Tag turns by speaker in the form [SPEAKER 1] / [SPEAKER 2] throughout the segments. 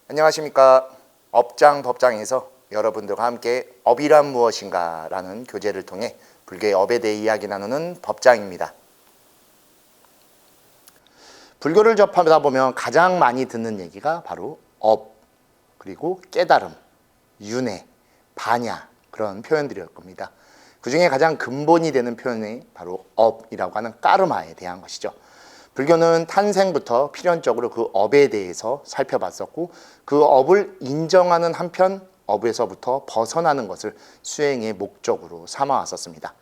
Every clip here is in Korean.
[SPEAKER 1] 안녕하십니까. 업장 법장에서 여러분들과 함께 업이란 무엇인가 라는 교재를 통해 불교의 업에 대해 이야기 나누는 법장입니다. 불교를 접하다 보면 가장 많이 듣는 얘기가 바로 업, 그리고 깨달음, 윤회, 반야 그런 표현들일 겁니다. 그 중에 가장 근본이 되는 표현이 바로 업이라고 하는 까르마에 대한 것이죠. 불교는 탄생부터 필연적으로 그 업에 대해서 살펴봤었고, 그 업을 인정하는 한편 업에서부터 벗어나는 것을 수행의 목적으로 삼아왔었습니다.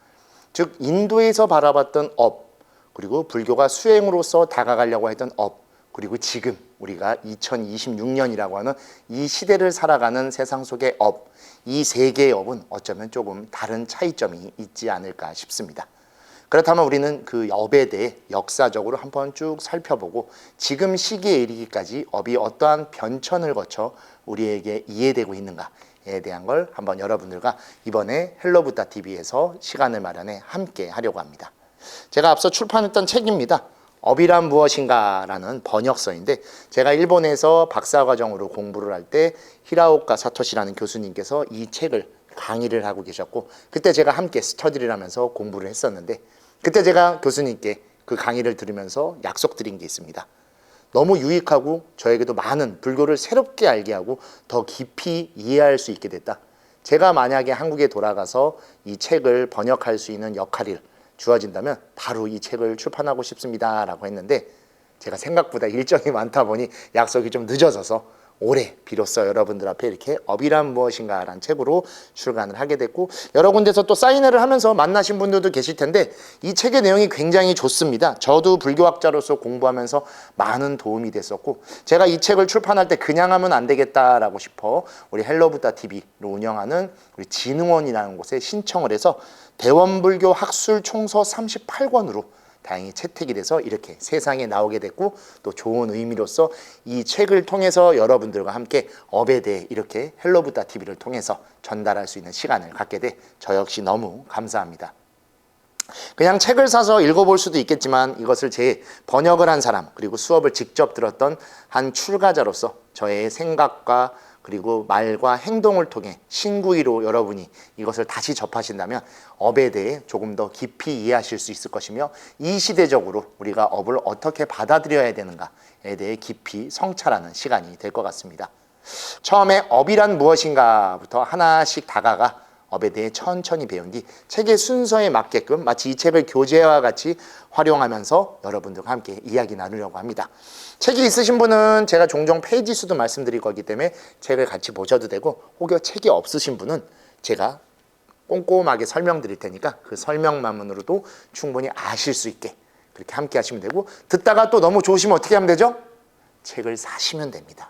[SPEAKER 1] 즉 인도에서 바라봤던 업, 그리고 불교가 수행으로서 다가가려고 했던 업, 그리고 지금 우리가 2026년이라고 하는 이 시대를 살아가는 세상 속의 업, 이 세 개의 업은 어쩌면 조금 다른 차이점이 있지 않을까 싶습니다. 그렇다면 우리는 그 업에 대해 역사적으로 한번 쭉 살펴보고 지금 시기에 이르기까지 업이 어떠한 변천을 거쳐 우리에게 이해되고 있는가에 대한 걸 한번 여러분들과 이번에 헬로부다TV에서 시간을 마련해 함께 하려고 합니다. 제가 앞서 출판했던 책입니다. 업이란 무엇인가 라는 번역서인데, 제가 일본에서 박사과정으로 공부를 할 때 히라오카 사토시라는 교수님께서 이 책을 강의를 하고 계셨고, 그때 제가 함께 스터디를 하면서 공부를 했었는데, 그때 제가 교수님께 그 강의를 들으면서 약속드린 게 있습니다. 너무 유익하고 저에게도 많은 불교를 새롭게 알게 하고 더 깊이 이해할 수 있게 됐다. 제가 만약에 한국에 돌아가서 이 책을 번역할 수 있는 역할이 주어진다면 바로 이 책을 출판하고 싶습니다 라고 했는데, 제가 생각보다 일정이 많다 보니 약속이 좀 늦어져서 올해 비로소 여러분들 앞에 이렇게 업이란 무엇인가 라는 책으로 출간을 하게 됐고, 여러 군데서 또 사인회를 하면서 만나신 분들도 계실 텐데, 이 책의 내용이 굉장히 좋습니다. 저도 불교학자로서 공부하면서 많은 도움이 됐었고, 제가 이 책을 출판할 때 그냥 하면 안 되겠다라고 싶어 우리 헬로부다TV로 운영하는 우리 진흥원이라는 곳에 신청을 해서 대원불교 학술 총서 38권으로 다행히 채택이 돼서 이렇게 세상에 나오게 됐고, 또 좋은 의미로서 이 책을 통해서 여러분들과 함께 업에 대해 이렇게 헬로부다TV를 통해서 전달할 수 있는 시간을 갖게 돼 저 역시 너무 감사합니다. 그냥 책을 사서 읽어볼 수도 있겠지만, 이것을 제 번역을 한 사람, 그리고 수업을 직접 들었던 한 출가자로서 저의 생각과 그리고 말과 행동을 통해 신구이로 여러분이 이것을 다시 접하신다면 업에 대해 조금 더 깊이 이해하실 수 있을 것이며, 이 시대적으로 우리가 업을 어떻게 받아들여야 되는가에 대해 깊이 성찰하는 시간이 될 것 같습니다. 처음에 업이란 무엇인가부터 하나씩 다가가 업에 대해 천천히 배운 뒤 책의 순서에 맞게끔 마치 이 책을 교재와 같이 활용하면서 여러분들과 함께 이야기 나누려고 합니다. 책이 있으신 분은 제가 종종 페이지 수도 말씀드릴 거기 때문에 책을 같이 보셔도 되고, 혹여 책이 없으신 분은 제가 꼼꼼하게 설명드릴 테니까 그 설명만으로도 충분히 아실 수 있게 그렇게 함께 하시면 되고, 듣다가 또 너무 좋으시면 어떻게 하면 되죠? 책을 사시면 됩니다.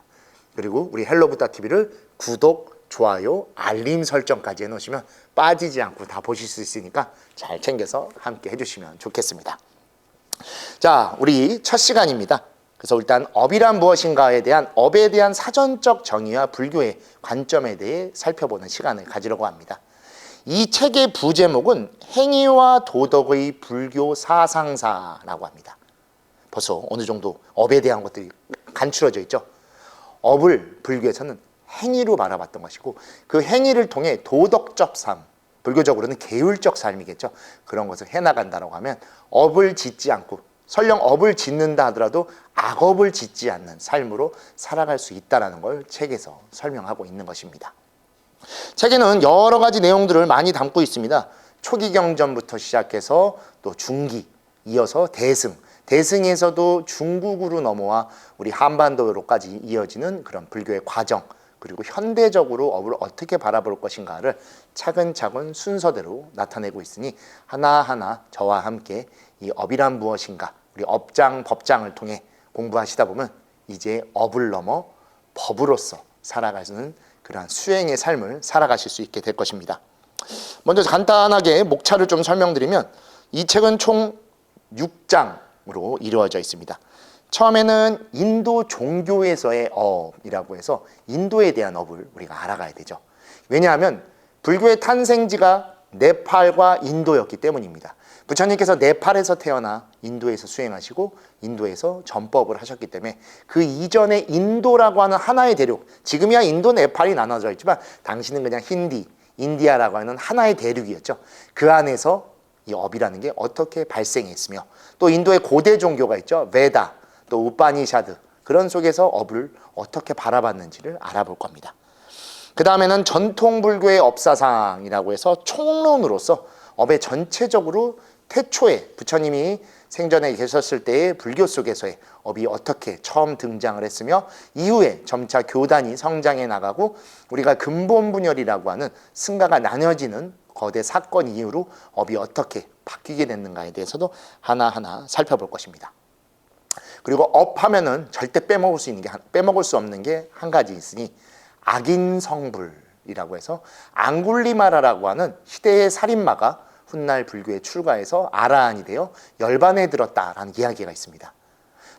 [SPEAKER 1] 그리고 우리 헬로부다TV를 구독, 좋아요, 알림 설정까지 해놓으시면 빠지지 않고 다 보실 수 있으니까 잘 챙겨서 함께 해주시면 좋겠습니다. 자, 우리 첫 시간입니다. 그래서 일단 업이란 무엇인가에 대한 업에 대한 사전적 정의와 불교의 관점에 대해 살펴보는 시간을 가지려고 합니다. 이 책의 부제목은 행위와 도덕의 불교 사상사라고 합니다. 벌써 어느 정도 업에 대한 것들이 간추려져 있죠. 업을 불교에서는 행위로 바라봤던 것이고, 그 행위를 통해 도덕적 삶, 불교적으로는 계율적 삶이겠죠. 그런 것을 해나간다고 하면 업을 짓지 않고, 설령 업을 짓는다 하더라도 악업을 짓지 않는 삶으로 살아갈 수 있다는 걸 책에서 설명하고 있는 것입니다. 책에는 여러 가지 내용들을 많이 담고 있습니다. 초기경전부터 시작해서 또 중기, 이어서 대승, 대승에서도 중국으로 넘어와 우리 한반도로까지 이어지는 그런 불교의 과정, 그리고 현대적으로 업을 어떻게 바라볼 것인가를 차근차근 순서대로 나타내고 있으니, 하나하나 저와 함께 이 업이란 무엇인가, 우리 업장, 법장을 통해 공부하시다 보면 이제 업을 넘어 법으로서 살아가는 그러한 수행의 삶을 살아가실 수 있게 될 것입니다. 먼저 간단하게 목차를 좀 설명드리면, 이 책은 총 6장으로 이루어져 있습니다. 처음에는 인도 종교에서의 업이라고 해서 인도에 대한 업을 우리가 알아가야 되죠. 왜냐하면 불교의 탄생지가 네팔과 인도였기 때문입니다. 부처님께서 네팔에서 태어나 인도에서 수행하시고 인도에서 전법을 하셨기 때문에 그 이전에 인도라고 하는 하나의 대륙, 지금이야 인도, 네팔이 나눠져 있지만 당시는 그냥 힌디, 인디아라고 하는 하나의 대륙이었죠. 그 안에서 이 업이라는 게 어떻게 발생했으며 또 인도의 고대 종교가 있죠. 베다, 또 우파니샤드, 그런 속에서 업을 어떻게 바라봤는지를 알아볼 겁니다. 그 다음에는 전통불교의 업사상이라고 해서 총론으로서 업의 전체적으로 태초에 부처님이 생전에 계셨을 때의 불교 속에서의 업이 어떻게 처음 등장을 했으며 이후에 점차 교단이 성장해 나가고 우리가 근본분열이라고 하는 승가가 나뉘어지는 거대 사건 이후로 업이 어떻게 바뀌게 됐는가에 대해서도 하나하나 살펴볼 것입니다. 그리고 업하면은 절대 빼먹을 수 없는 게 한 가지 있으니 악인성불이라고 해서 앙굴리마라라고 하는 시대의 살인마가 훗날 불교에 출가해서 아라한이 되어 열반에 들었다라는 이야기가 있습니다.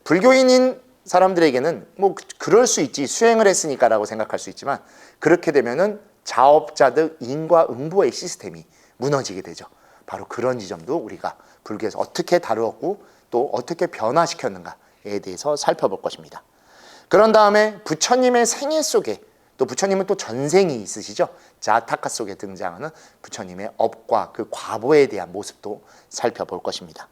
[SPEAKER 1] 불교인인 사람들에게는 뭐 그럴 수 있지, 수행을 했으니까라고 생각할 수 있지만 그렇게 되면은 자업자득 인과응보의 시스템이 무너지게 되죠. 바로 그런 지점도 우리가 불교에서 어떻게 다루었고 또 어떻게 변화시켰는가에 대해서 살펴볼 것입니다. 그런 다음에 부처님의 생애 속에 또 부처님은 또 전생이 있으시죠. 자타카 속에 등장하는 부처님의 업과 그 과보에 대한 모습도 살펴볼 것입니다.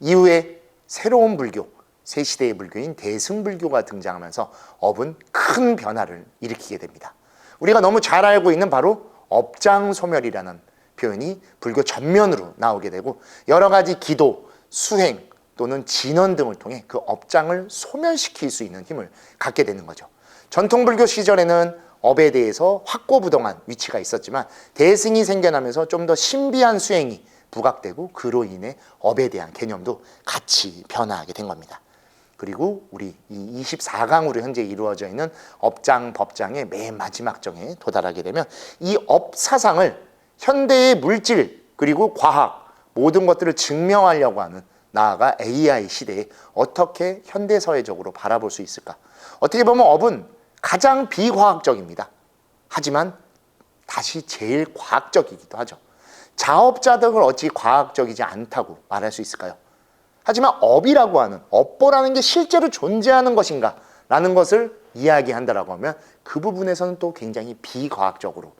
[SPEAKER 1] 이후에 새로운 불교, 새 시대의 불교인 대승불교가 등장하면서 업은 큰 변화를 일으키게 됩니다. 우리가 너무 잘 알고 있는 바로 업장소멸이라는 표현이 불교 전면으로 나오게 되고 여러 가지 기도, 수행 또는 진언 등을 통해 그 업장을 소멸시킬 수 있는 힘을 갖게 되는 거죠. 전통불교 시절에는 업에 대해서 확고부동한 위치가 있었지만 대승이 생겨나면서 좀 더 신비한 수행이 부각되고 그로 인해 업에 대한 개념도 같이 변화하게 된 겁니다. 그리고 우리 이 24강으로 현재 이루어져 있는 업장, 법장의 맨 마지막 정에 도달하게 되면 이 업사상을 현대의 물질 그리고 과학 모든 것들을 증명하려고 하는 나아가 AI 시대에 어떻게 현대사회적으로 바라볼 수 있을까? 어떻게 보면 업은 가장 비과학적입니다. 하지만 다시 제일 과학적이기도 하죠. 자업자득을 어찌 과학적이지 않다고 말할 수 있을까요? 하지만 업이라고 하는, 업보라는 게 실제로 존재하는 것인가? 라는 것을 이야기한다라고 하면 그 부분에서는 또 굉장히 비과학적으로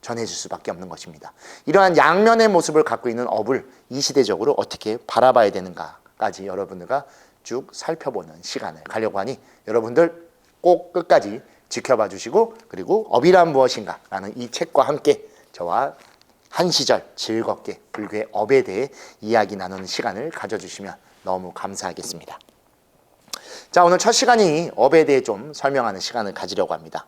[SPEAKER 1] 전해질 수밖에 없는 것입니다. 이러한 양면의 모습을 갖고 있는 업을 이 시대적으로 어떻게 바라봐야 되는가까지 여러분들과 쭉 살펴보는 시간을 가려고 하니 여러분들 꼭 끝까지 지켜봐 주시고 그리고 업이란 무엇인가 라는 이 책과 함께 저와 한 시절 즐겁게 불교의 업에 대해 이야기 나누는 시간을 가져주시면 너무 감사하겠습니다. 자, 오늘 첫 시간이 업에 대해 좀 설명하는 시간을 가지려고 합니다.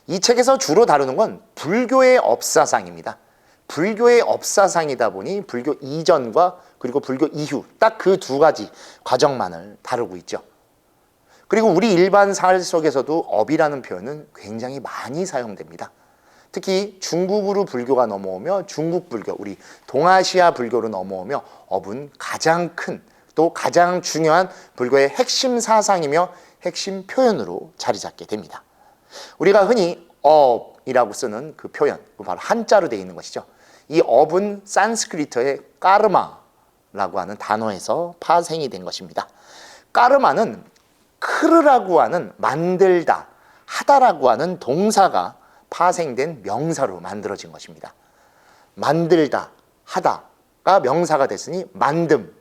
[SPEAKER 1] 이 책에서 주로 다루는 건 불교의 업사상입니다. 불교의 업사상이다 보니 불교 이전과 그리고 불교 이후 딱 그 두 가지 과정만을 다루고 있죠. 그리고 우리 일반 생활 속에서도 업이라는 표현은 굉장히 많이 사용됩니다. 특히 중국으로 불교가 넘어오며 중국 불교, 우리 동아시아 불교로 넘어오며 업은 가장 큰 또 가장 중요한 불교의 핵심 사상이며 핵심 표현으로 자리 잡게 됩니다. 우리가 흔히 업이라고 쓰는 그 표현, 바로 한자로 되어 있는 것이죠. 이 업은 산스크리트의 까르마라고 하는 단어에서 파생이 된 것입니다. 까르마는 크르라고 하는 만들다, 하다라고 하는 동사가 파생된 명사로 만들어진 것입니다. 만들다, 하다가 명사가 됐으니 만듦,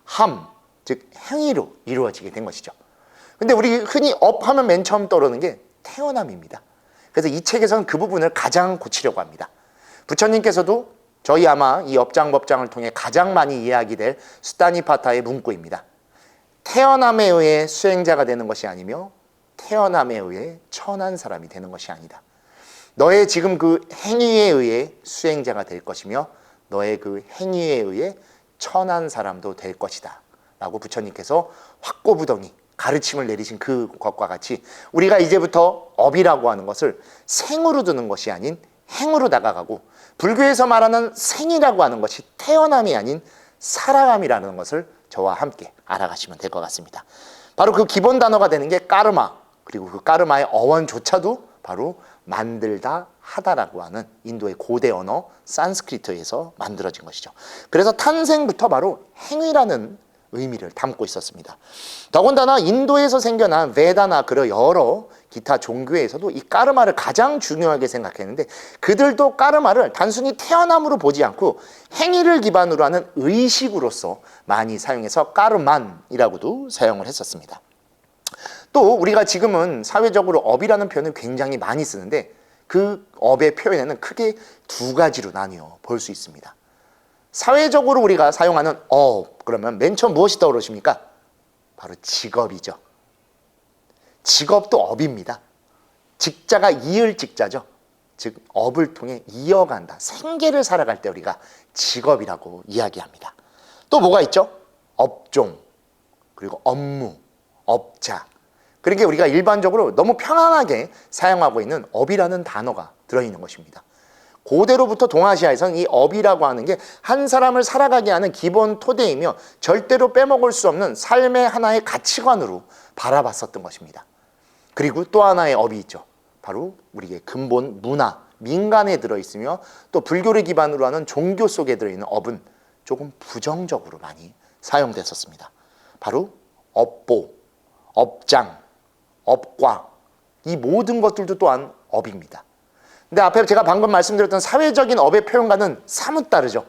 [SPEAKER 1] 함, 즉 행위로 이루어지게 된 것이죠. 근데 우리 흔히 업하면 맨 처음 떠오르는 게 태어남입니다. 그래서 이 책에서는 그 부분을 가장 고치려고 합니다. 부처님께서도 저희 아마 이 업장법장을 통해 가장 많이 이야기될 수타니파타의 문구입니다. 태어남에 의해 수행자가 되는 것이 아니며 태어남에 의해 천한 사람이 되는 것이 아니다. 너의 지금 그 행위에 의해 수행자가 될 것이며 너의 그 행위에 의해 천한 사람도 될 것이다 라고 부처님께서 확고부동히 가르침을 내리신 그것과 같이 우리가 이제부터 업이라고 하는 것을 생으로 두는 것이 아닌 행으로 다가가고 불교에서 말하는 생이라고 하는 것이 태어남이 아닌 살아감이라는 것을 저와 함께 알아가시면 될 것 같습니다. 바로 그 기본 단어가 되는 게 까르마, 그리고 그 까르마의 어원조차도 바로 만들다 하다라고 하는 인도의 고대 언어 산스크리트에서 만들어진 것이죠. 그래서 탄생부터 바로 행위라는 의미를 담고 있었습니다. 더군다나 인도에서 생겨난 베다나 그리고 여러 기타 종교에서도 이 까르마를 가장 중요하게 생각했는데, 그들도 까르마를 단순히 태어남으로 보지 않고 행위를 기반으로 하는 의식으로서 많이 사용해서 까르만이라고도 사용을 했었습니다. 또 우리가 지금은 사회적으로 업이라는 표현을 굉장히 많이 쓰는데, 그 업의 표현에는 크게 두 가지로 나뉘어 볼 수 있습니다. 사회적으로 우리가 사용하는 업, 그러면 맨 처음 무엇이 떠오르십니까? 바로 직업이죠. 직업도 업입니다. 직자가 이을 직자죠. 즉 업을 통해 이어간다, 생계를 살아갈 때 우리가 직업이라고 이야기합니다. 또 뭐가 있죠? 업종, 그리고 업무, 업자. 그러니까 우리가 일반적으로 너무 편안하게 사용하고 있는 업이라는 단어가 들어있는 것입니다. 고대로부터 동아시아에서는 이 업이라고 하는 게 한 사람을 살아가게 하는 기본 토대이며 절대로 빼먹을 수 없는 삶의 하나의 가치관으로 바라봤었던 것입니다. 그리고 또 하나의 업이 있죠. 바로 우리의 근본 문화, 민간에 들어있으며 또 불교를 기반으로 하는 종교 속에 들어있는 업은 조금 부정적으로 많이 사용됐었습니다. 바로 업보, 업장, 업과, 이 모든 것들도 또한 업입니다. 근데 앞에 제가 방금 말씀드렸던 사회적인 업의 표현과는 사뭇 다르죠.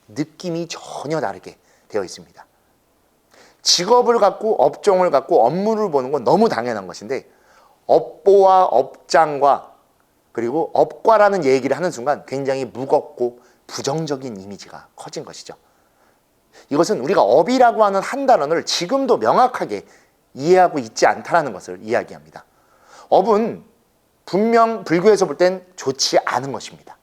[SPEAKER 1] 느낌이 전혀 다르게 되어 있습니다. 직업을 갖고 업종을 갖고 업무를 보는 건 너무 당연한 것인데, 업보와 업장과 그리고 업과라는 얘기를 하는 순간 굉장히 무겁고 부정적인 이미지가 커진 것이죠. 이것은 우리가 업이라고 하는 한 단어를 지금도 명확하게 이해하고 있지 않다는 것을 이야기합니다. 업은 분명 불교에서 볼 땐 좋지 않은 것입니다.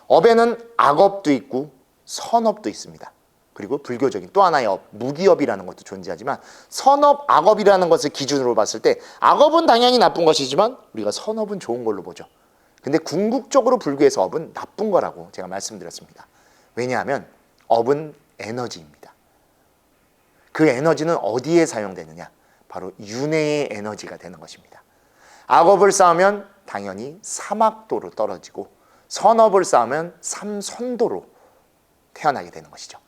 [SPEAKER 1] 업에는 악업도 있고 선업도 있습니다. 그리고 불교적인 또 하나의 업, 무기업이라는 것도 존재하지만, 선업, 악업이라는 것을 기준으로 봤을 때 악업은 당연히 나쁜 것이지만 우리가 선업은 좋은 걸로 보죠. 근데 궁극적으로 불교에서 업은 나쁜 거라고 제가 말씀드렸습니다. 왜냐하면 업은 에너지입니다. 그 에너지는 어디에 사용되느냐? 바로 윤회의 에너지가 되는 것입니다. 악업을 쌓으면 당연히 사막도로 떨어지고, 선업을 쌓으면 삼선도로 태어나게 되는 것이죠.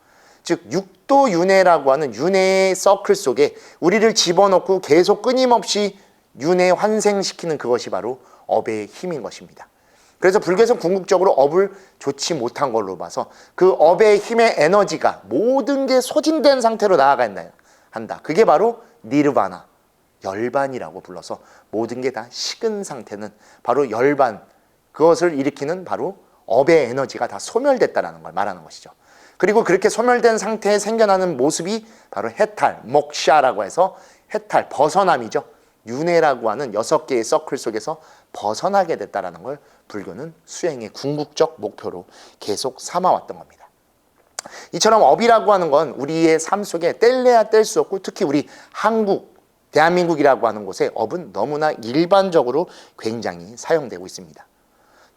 [SPEAKER 1] 즉 육도 윤회라고 하는 윤회의 서클 속에 우리를 집어넣고 계속 끊임없이 윤회 환생시키는 그것이 바로 업의 힘인 것입니다. 그래서 불교에서는 궁극적으로 업을 좋지 못한 걸로 봐서 그 업의 힘의 에너지가 모든 게 소진된 상태로 나아가야 한다. 그게 바로 니르바나, 열반이라고 불러서 모든 게 다 식은 상태는 바로 열반, 그것을 일으키는 바로 업의 에너지가 다 소멸됐다는 걸 말하는 것이죠. 그리고 그렇게 소멸된 상태에 생겨나는 모습이 바로 해탈, 목샤라고 해서 해탈, 벗어남이죠. 윤회라고 하는 6개의 서클 속에서 벗어나게 됐다는 걸 불교는 수행의 궁극적 목표로 계속 삼아왔던 겁니다. 이처럼 업이라고 하는 건 우리의 삶 속에 뗄래야 뗄 수 없고, 특히 우리 한국, 대한민국이라고 하는 곳에 업은 너무나 일반적으로 굉장히 사용되고 있습니다.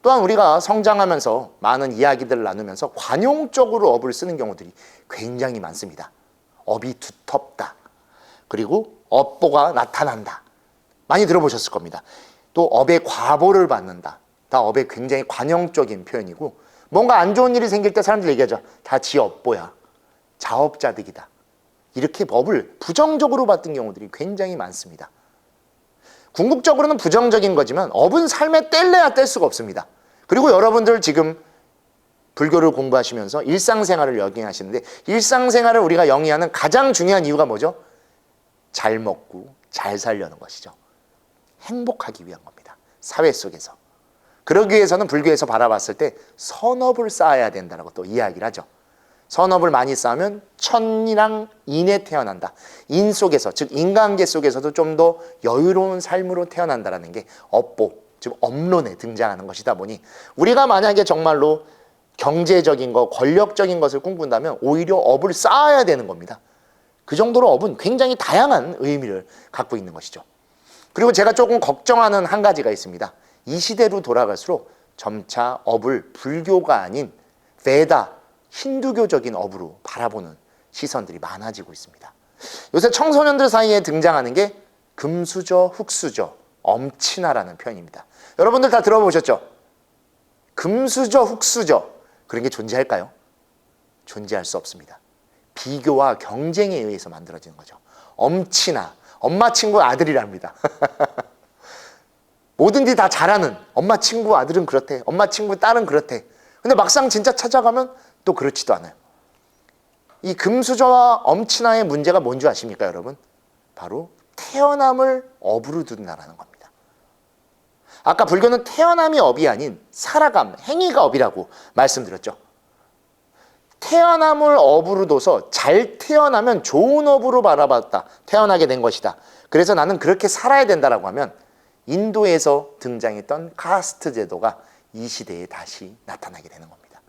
[SPEAKER 1] 또한 우리가 성장하면서 많은 이야기들을 나누면서 관용적으로 업을 쓰는 경우들이 굉장히 많습니다. 업이 두텁다. 그리고 업보가 나타난다. 많이 들어보셨을 겁니다. 또 업의 과보를 받는다. 다 업의 굉장히 관용적인 표현이고, 뭔가 안 좋은 일이 생길 때 사람들이 얘기하죠. 다 지 업보야. 자업자득이다. 이렇게 업을 부정적으로 봤던 경우들이 굉장히 많습니다. 궁극적으로는 부정적인 거지만 업은 삶에 뗄래야 뗄 수가 없습니다. 그리고 여러분들 지금 불교를 공부하시면서 일상생활을 영위하시는데, 일상생활을 우리가 영위하는 가장 중요한 이유가 뭐죠? 잘 먹고 잘 살려는 것이죠. 행복하기 위한 겁니다. 사회 속에서. 그러기 위해서는 불교에서 바라봤을 때 선업을 쌓아야 된다고 또 이야기를 하죠. 선업을 많이 쌓으면 천이랑 인에 태어난다. 인 속에서, 즉 인간계 속에서도 좀 더 여유로운 삶으로 태어난다는 게 업보, 즉 업론에 등장하는 것이다 보니, 우리가 만약에 정말로 경제적인 것, 권력적인 것을 꿈꾼다면 오히려 업을 쌓아야 되는 겁니다. 그 정도로 업은 굉장히 다양한 의미를 갖고 있는 것이죠. 그리고 제가 조금 걱정하는 한 가지가 있습니다. 이 시대로 돌아갈수록 점차 업을 불교가 아닌 베다, 힌두교적인 업으로 바라보는 시선들이 많아지고 있습니다. 요새 청소년들 사이에 등장하는 게 금수저, 흙수저, 엄친아라는 표현입니다. 여러분들 다 들어보셨죠? 금수저, 흙수저, 그런 게 존재할까요? 존재할 수 없습니다. 비교와 경쟁에 의해서 만들어지는 거죠. 엄친아, 엄마 친구 아들이랍니다. 뭐든지 다 잘하는, 엄마 친구 아들은 그렇대, 엄마 친구 딸은 그렇대. 근데 막상 진짜 찾아가면 또 그렇지도 않아요. 이 금수저와 엄친아의 문제가 뭔지 아십니까, 여러분? 바로 태어남을 업으로 둔다라는 겁니다. 아까 불교는 태어남이 업이 아닌 살아감, 행위가 업이라고 말씀드렸죠. 태어남을 업으로 둬서 잘 태어나면 좋은 업으로 바라봤다. 태어나게 된 것이다. 그래서 나는 그렇게 살아야 된다라고 하면 인도에서 등장했던 카스트 제도가 이 시대에 다시 나타나게 되는 겁니다.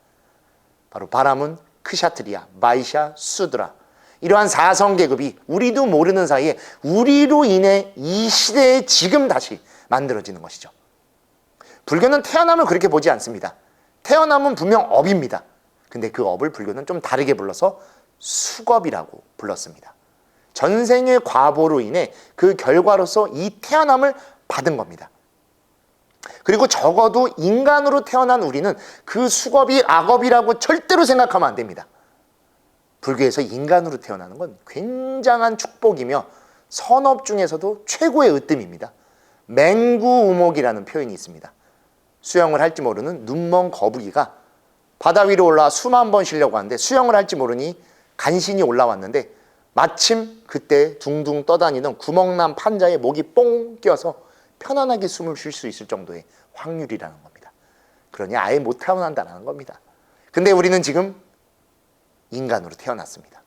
[SPEAKER 1] 바로 바라문, 크샤트리아, 바이샤, 수드라, 이러한 사성 계급이 우리도 모르는 사이에 우리로 인해 이 시대에 지금 다시 만들어지는 것이죠. 불교는 태어남을 그렇게 보지 않습니다. 태어남은 분명 업입니다. 근데 그 업을 불교는 좀 다르게 불러서 수겁이라고 불렀습니다. 전생의 과보로 인해 그 결과로서 이 태어남을 받은 겁니다. 그리고 적어도 인간으로 태어난 우리는 그 수겁이 악업이라고 절대로 생각하면 안 됩니다. 불교에서 인간으로 태어나는 건 굉장한 축복이며 선업 중에서도 최고의 으뜸입니다. 맹구우목이라는 표현이 있습니다. 수영을 할지 모르는 눈먼 거북이가 바다 위로 올라와 숨 한 번 쉬려고 하는데 수영을 할지 모르니 간신히 올라왔는데 마침 그때 둥둥 떠다니는 구멍난 판자에 목이 뽕 껴서 편안하게 숨을 쉴 수 있을 정도의 확률이라는 겁니다. 그러니 아예 못 태어난다는 겁니다. 근데 우리는 지금 인간으로 태어났습니다.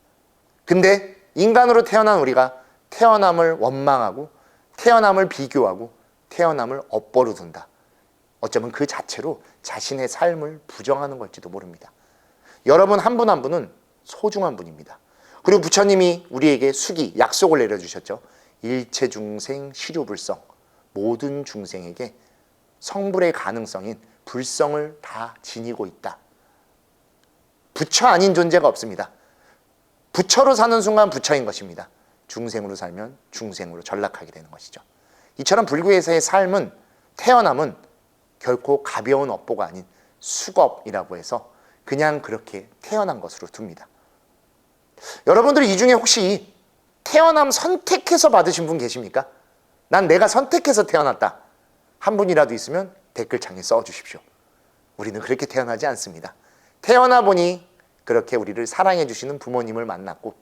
[SPEAKER 1] 근데 인간으로 태어난 우리가 태어남을 원망하고 태어남을 비교하고 태어남을 업보로 둔다. 어쩌면 그 자체로 자신의 삶을 부정하는 걸지도 모릅니다. 여러분 한 분 한 분은 소중한 분입니다. 그리고 부처님이 우리에게 수기, 약속을 내려주셨죠. 일체중생 시류불성, 모든 중생에게 성불의 가능성인 불성을 다 지니고 있다. 부처 아닌 존재가 없습니다. 부처로 사는 순간 부처인 것입니다. 중생으로 살면 중생으로 전락하게 되는 것이죠. 이처럼 불교에서의 삶은, 태어남은 결코 가벼운 업보가 아닌 수겁이라고 해서 그냥 그렇게 태어난 것으로 둡니다. 여러분들 이 중에 혹시 태어남 선택해서 받으신 분 계십니까? 난 내가 선택해서 태어났다. 한 분이라도 있으면 댓글창에 써주십시오. 우리는 그렇게 태어나지 않습니다. 태어나 보니 그렇게 우리를 사랑해 주시는 부모님을 만났고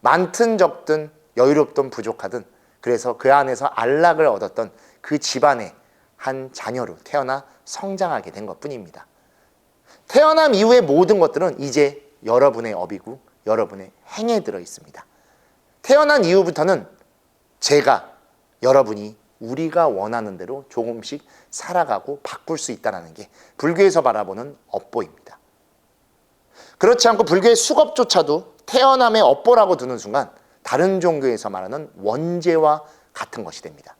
[SPEAKER 1] 많든 적든 여유롭든 부족하든 그래서 그 안에서 안락을 얻었던 그 집안의 한 자녀로 태어나 성장하게 된 것뿐입니다. 태어남 이후의 모든 것들은 이제 여러분의 업이고 여러분의 행에 들어 있습니다. 태어난 이후부터는 제가, 여러분이 우리가 원하는 대로 조금씩 살아가고 바꿀 수 있다는 게 불교에서 바라보는 업보입니다. 그렇지 않고 불교의 수겁조차도 태어남의 업보라고 두는 순간 다른 종교에서 말하는 원죄와 같은 것이 됩니다.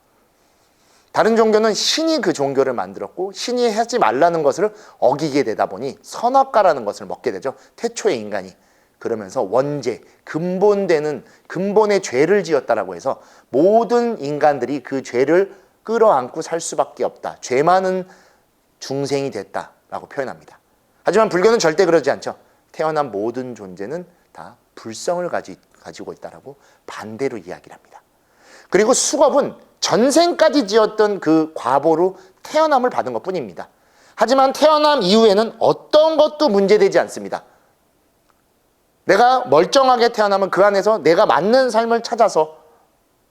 [SPEAKER 1] 다른 종교는 신이 그 종교를 만들었고 신이 하지 말라는 것을 어기게 되다 보니 선악과라는 것을 먹게 되죠. 태초의 인간이. 그러면서 원죄, 근본의 죄를 지었다라고 해서 모든 인간들이 그 죄를 끌어안고 살 수밖에 없다. 죄 많은 중생이 됐다라고 표현합니다. 하지만 불교는 절대 그러지 않죠. 태어난 모든 존재는 다 불성을 가지고 있다라고 반대로 이야기를 합니다. 그리고 수겁은 전생까지 지었던 그 과보로 태어남을 받은 것뿐입니다. 하지만 태어남 이후에는 어떤 것도 문제되지 않습니다. 내가 멀쩡하게 태어나면 그 안에서 내가 맞는 삶을 찾아서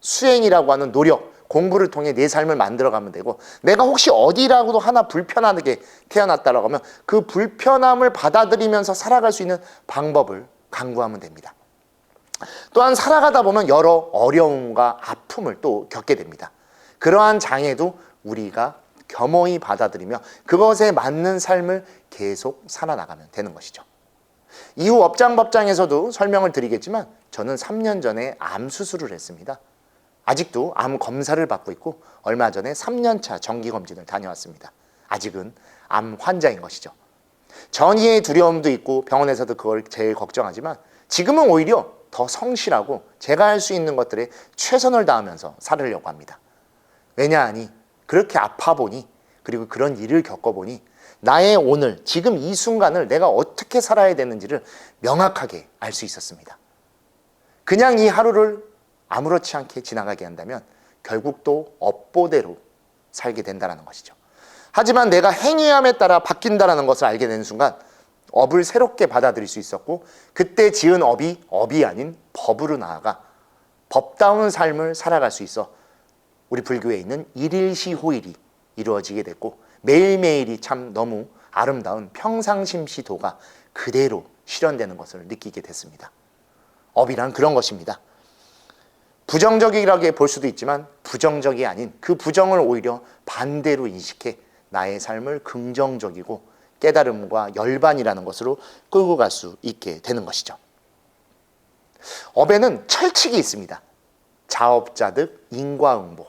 [SPEAKER 1] 수행이라고 하는 노력, 공부를 통해 내 삶을 만들어가면 되고 내가 혹시 어디라고도 하나 불편하게 태어났다라고 하면 그 불편함을 받아들이면서 살아갈 수 있는 방법을 강구하면 됩니다. 또한 살아가다 보면 여러 어려움과 아픔을 또 겪게 됩니다. 그러한 장애도 우리가 겸허히 받아들이며 그것에 맞는 삶을 계속 살아나가면 되는 것이죠. 이후 업장법장에서도 설명을 드리겠지만 저는 3년 전에 암 수술을 했습니다. 아직도 암 검사를 받고 있고 얼마 전에 3년차 정기검진을 다녀왔습니다. 아직은 암 환자인 것이죠. 전이의 두려움도 있고 병원에서도 그걸 제일 걱정하지만 지금은 오히려 더 성실하고 제가 할 수 있는 것들에 최선을 다하면서 살으려고 합니다. 왜냐하니 그렇게 아파 보니, 그리고 그런 일을 겪어보니 나의 오늘, 지금 이 순간을 내가 어떻게 살아야 되는지를 명확하게 알 수 있었습니다. 그냥 이 하루를 아무렇지 않게 지나가게 한다면 결국 또 업보대로 살게 된다는 것이죠. 하지만 내가 행위함에 따라 바뀐다는 것을 알게 되는 순간 업을 새롭게 받아들일 수 있었고, 그때 지은 업이 아닌 법으로 나아가 법다운 삶을 살아갈 수 있어 우리 불교에 있는 일일시호일이 이루어지게 됐고, 매일매일이 참 너무 아름다운 평상심시도가 그대로 실현되는 것을 느끼게 됐습니다. 업이란 그런 것입니다. 부정적이라고 볼 수도 있지만 부정적이 아닌 그 부정을 오히려 반대로 인식해 나의 삶을 긍정적이고 깨달음과 열반이라는 것으로 끌고 갈 수 있게 되는 것이죠. 업에는 철칙이 있습니다. 자업자득, 인과응보.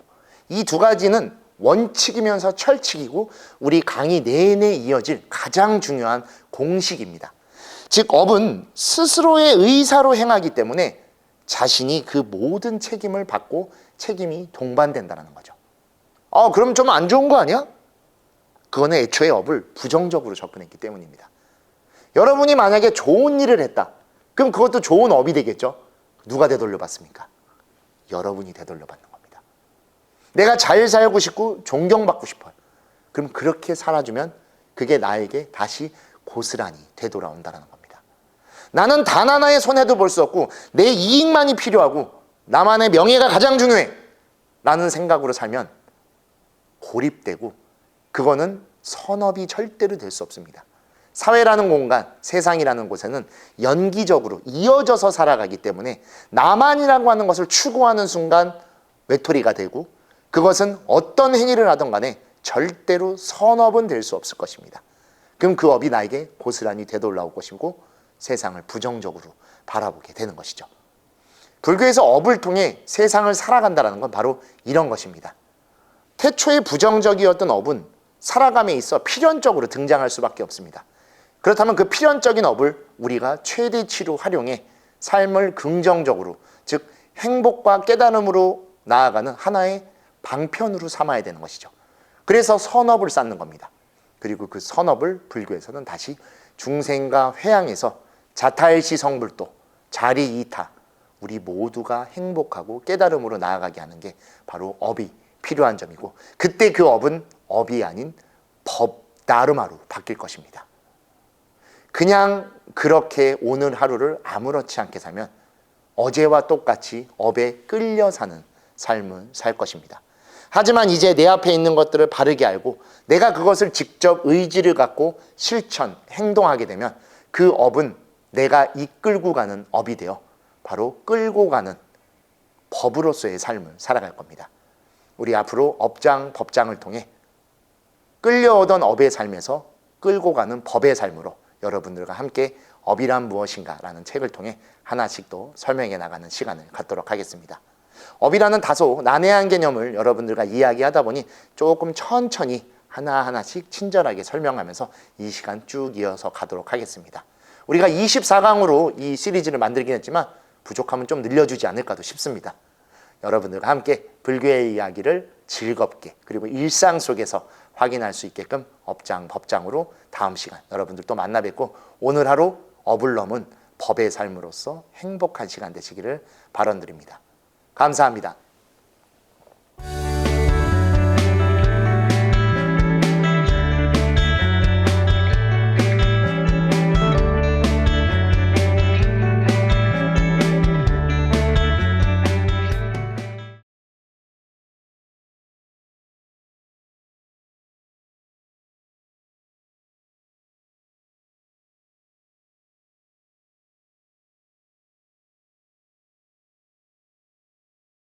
[SPEAKER 1] 이 두 가지는 원칙이면서 철칙이고 우리 강의 내내 이어질 가장 중요한 공식입니다. 즉 업은 스스로의 의사로 행하기 때문에 자신이 그 모든 책임을 받고 책임이 동반된다는 거죠. 그럼 좀 안 좋은 거 아니야? 그거는 애초에 업을 부정적으로 접근했기 때문입니다. 여러분이 만약에 좋은 일을 했다. 그럼 그것도 좋은 업이 되겠죠? 누가 되돌려 받습니까? 여러분이 되돌려 받는 겁니다. 내가 잘 살고 싶고 존경받고 싶어요. 그럼 그렇게 살아주면 그게 나에게 다시 고스란히 되돌아온다는 겁니다. 나는 단 하나의 손해도 볼 수 없고 내 이익만이 필요하고 나만의 명예가 가장 중요해 라는 생각으로 살면 고립되고, 그거는 선업이 절대로 될 수 없습니다. 사회라는 공간, 세상이라는 곳에는 연기적으로 이어져서 살아가기 때문에 나만이라고 하는 것을 추구하는 순간 외톨이가 되고, 그것은 어떤 행위를 하든 간에 절대로 선업은 될 수 없을 것입니다. 그럼 그 업이 나에게 고스란히 되돌아올 것이고 세상을 부정적으로 바라보게 되는 것이죠. 불교에서 업을 통해 세상을 살아간다는 건 바로 이런 것입니다. 태초에 부정적이었던 업은 살아감에 있어 필연적으로 등장할 수밖에 없습니다. 그렇다면 그 필연적인 업을 우리가 최대치로 활용해 삶을 긍정적으로, 즉 행복과 깨달음으로 나아가는 하나의 방편으로 삼아야 되는 것이죠. 그래서 선업을 쌓는 겁니다. 그리고 그 선업을 불교에서는 다시 중생과 회양해서 자타일시 성불도, 자리이타, 우리 모두가 행복하고 깨달음으로 나아가게 하는 게 바로 업이 필요한 점이고, 그때 그 업은 업이 아닌 법 나르마로 바뀔 것입니다. 그냥 그렇게 오늘 하루를 아무렇지 않게 살면 어제와 똑같이 업에 끌려 사는 삶을 살 것입니다. 하지만 이제 내 앞에 있는 것들을 바르게 알고 내가 그것을 직접 의지를 갖고 실천, 행동하게 되면 그 업은 내가 이끌고 가는 업이 되어 바로 끌고 가는 법으로서의 삶을 살아갈 겁니다. 우리 앞으로 업장, 법장을 통해 끌려오던 업의 삶에서 끌고 가는 법의 삶으로 여러분들과 함께 업이란 무엇인가 라는 책을 통해 하나씩 또 설명해 나가는 시간을 갖도록 하겠습니다. 업이라는 다소 난해한 개념을 여러분들과 이야기하다 보니 조금 천천히 하나하나씩 친절하게 설명하면서 이 시간 쭉 이어서 가도록 하겠습니다. 우리가 24강으로 이 시리즈를 만들긴 했지만 부족하면 좀 늘려주지 않을까도 싶습니다. 여러분들과 함께 불교의 이야기를 즐겁게 그리고 일상 속에서 확인할 수 있게끔 업장, 법장으로 다음 시간 여러분들 또 만나 뵙고 오늘 하루 업을 넘은 법의 삶으로서 행복한 시간 되시기를 바라드립니다. 감사합니다.